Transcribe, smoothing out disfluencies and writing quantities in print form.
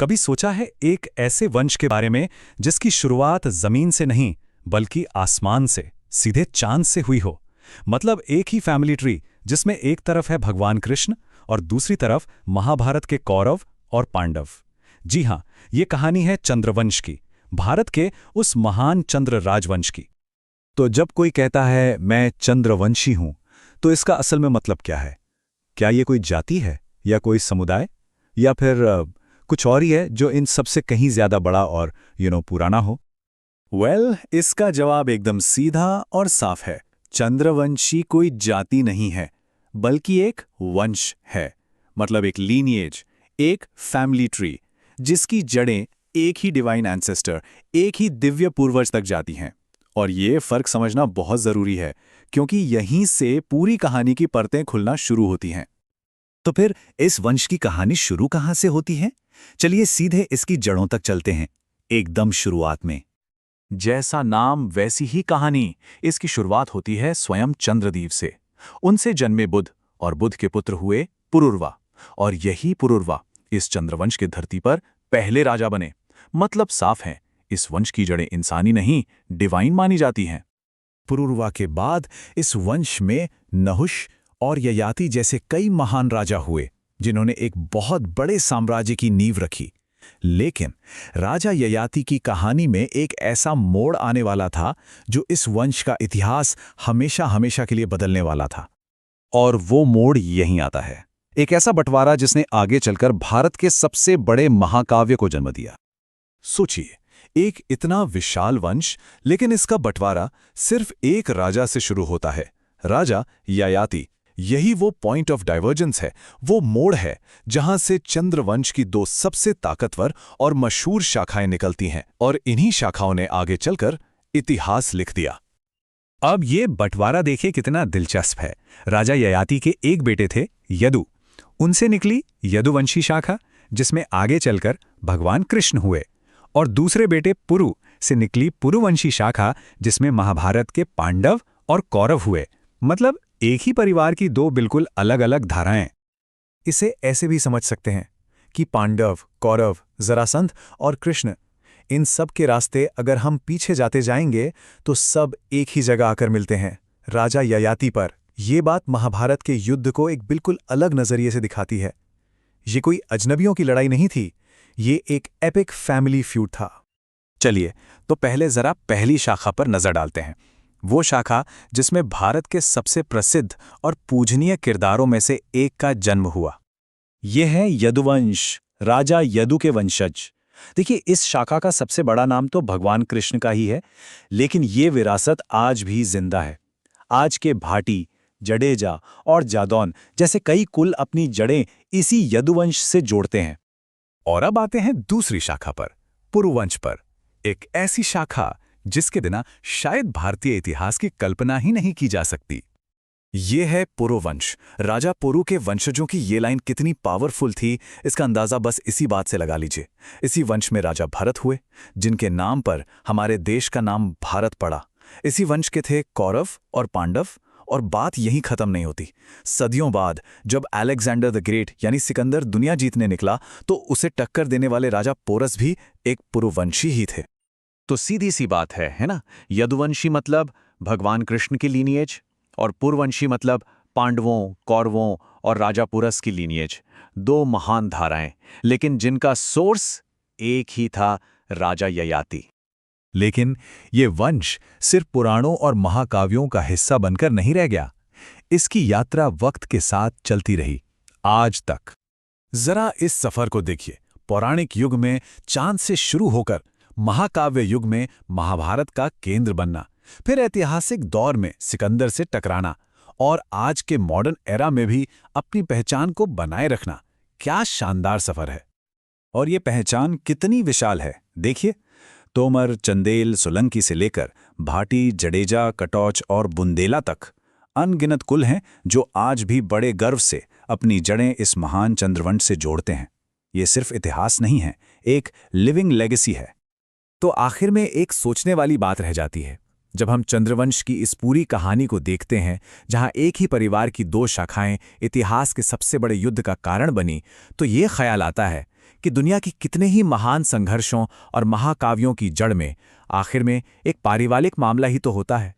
कभी सोचा है एक ऐसे वंश के बारे में जिसकी शुरुआत जमीन से नहीं बल्कि आसमान से, सीधे चांद से हुई हो। मतलब एक ही फैमिली ट्री जिसमें एक तरफ है भगवान कृष्ण और दूसरी तरफ महाभारत के कौरव और पांडव। जी हां, ये कहानी है चंद्रवंश की, भारत के उस महान चंद्र राजवंश की। तो जब कोई कहता है मैं चंद्रवंशी हूं, तो इसका असल में मतलब क्या है? क्या ये कोई जाति है या कोई समुदाय, या फिर कुछ और ही है जो इन सबसे कहीं ज्यादा बड़ा और पुराना हो? इसका जवाब एकदम सीधा और साफ है। चंद्रवंशी कोई जाति नहीं है, बल्कि एक वंश है। मतलब एक लीनिएज, एक फैमिली ट्री, जिसकी जड़ें एक ही डिवाइन एंसेस्टर, एक ही दिव्य पूर्वज तक जाती हैं। और ये फर्क समझना बहुत जरूरी है, क्योंकि यहीं से पूरी कहानी की परतें खुलना शुरू होती हैं। तो फिर इस वंश की कहानी शुरू कहां से होती है? चलिए सीधे इसकी जड़ों तक चलते हैं, एकदम शुरुआत में। जैसा नाम वैसी ही कहानी। इसकी शुरुआत होती है स्वयं चंद्रदेव से। उनसे जन्मे बुध, और बुध के पुत्र हुए पुरुरवा, और यही पुरुरवा इस चंद्रवंश की धरती पर पहले राजा बने। मतलब साफ है, इस वंश की जड़ें इंसानी नहीं, डिवाइन मानी जाती हैं। पुरुरवा के बाद इस वंश में नहुष और ययाति जैसे कई महान राजा हुए, जिन्होंने एक बहुत बड़े साम्राज्य की नींव रखी। लेकिन राजा ययाति की कहानी में एक ऐसा मोड़ आने वाला था जो इस वंश का इतिहास हमेशा हमेशा के लिए बदलने वाला था। और वो मोड़ यहीं आता है, एक ऐसा बंटवारा जिसने आगे चलकर भारत के सबसे बड़े महाकाव्य को जन्म दिया। सोचिए, एक इतना विशाल वंश, लेकिन इसका बंटवारा सिर्फ एक राजा से शुरू होता है, राजा ययाति। यही वो पॉइंट ऑफ डाइवर्जेंस है, वो मोड़ है जहां से चंद्रवंश की दो सबसे ताकतवर और मशहूर शाखाएं निकलती हैं, और इन्हीं शाखाओं ने आगे चलकर इतिहास लिख दिया। अब ये बंटवारा देखिए कितना दिलचस्प है। राजा ययाति के एक बेटे थे यदु, उनसे निकली यदुवंशी शाखा, जिसमें आगे चलकर भगवान कृष्ण हुए। और दूसरे बेटे पुरु से निकली पुरुवंशी शाखा, जिसमें महाभारत के पांडव और कौरव हुए। मतलब एक ही परिवार की दो बिल्कुल अलग अलग धाराएं। इसे ऐसे भी समझ सकते हैं कि पांडव, कौरव, जरासंध और कृष्ण, इन सब के रास्ते अगर हम पीछे जाते जाएंगे तो सब एक ही जगह आकर मिलते हैं, राजा ययाति पर। यह बात महाभारत के युद्ध को एक बिल्कुल अलग नजरिए से दिखाती है। ये कोई अजनबियों की लड़ाई नहीं थी, ये एक एपिक फैमिली फ्यूड था। चलिए, तो पहले जरा पहली शाखा पर नजर डालते हैं। वो शाखा जिसमें भारत के सबसे प्रसिद्ध और पूजनीय किरदारों में से एक का जन्म हुआ। यह है यदुवंश, राजा यदु के वंशज। देखिए, इस शाखा का सबसे बड़ा नाम तो भगवान कृष्ण का ही है, लेकिन ये विरासत आज भी जिंदा है। आज के भाटी, जडेजा और जादौन जैसे कई कुल अपनी जड़ें इसी यदुवंश से जोड़ते हैं। और अब आते हैं दूसरी शाखा पर, पुरुवंश पर। एक ऐसी शाखा जिसके बिना शायद भारतीय इतिहास की कल्पना ही नहीं की जा सकती। ये है पुरुवंश। राजा पुरु के वंशजों की ये लाइन कितनी पावरफुल थी, इसका अंदाजा बस इसी बात से लगा लीजिए। इसी वंश में राजा भरत हुए, जिनके नाम पर हमारे देश का नाम भारत पड़ा। इसी वंश के थे कौरव और पांडव। और बात यहीं खत्म नहीं होती। सदियों बाद जब अलेक्जेंडर द ग्रेट यानी सिकंदर दुनिया जीतने निकला, तो उसे टक्कर देने वाले राजा पोरस भी एक पुरुवंशी ही थे। तो सीधी सी बात है ना? यदुवंशी मतलब भगवान कृष्ण की लीनिएज, और पुरवंशी मतलब पांडवों, कौरवों और राजा पुरस की लीनिएज। दो महान धाराएं, लेकिन जिनका सोर्स एक ही था, राजा ययाति। लेकिन ये वंश सिर्फ पुराणों और महाकाव्यों का हिस्सा बनकर नहीं रह गया। इसकी यात्रा वक्त के साथ चलती रही, आज तक। जरा इस सफर को देखिए। पौराणिक युग में चांद से शुरू होकर महाकाव्य युग में महाभारत का केंद्र बनना, फिर ऐतिहासिक दौर में सिकंदर से टकराना, और आज के मॉडर्न एरा में भी अपनी पहचान को बनाए रखना। क्या शानदार सफर है! और ये पहचान कितनी विशाल है, देखिए। तोमर, चंदेल, सोलंकी से लेकर भाटी, जडेजा, कटौच और बुंदेला तक अनगिनत कुल हैं जो आज भी बड़े गर्व से अपनी जड़ें इस महान चंद्रवंश से जोड़ते हैं। ये सिर्फ इतिहास नहीं है, एक लिविंग लेगेसी है। तो आखिर में एक सोचने वाली बात रह जाती है। जब हम चंद्रवंश की इस पूरी कहानी को देखते हैं, जहां एक ही परिवार की दो शाखाएं इतिहास के सबसे बड़े युद्ध का कारण बनी, तो ये ख्याल आता है कि दुनिया के कितने ही महान संघर्षों और महाकाव्यों की जड़ में आखिर में एक पारिवारिक मामला ही तो होता है।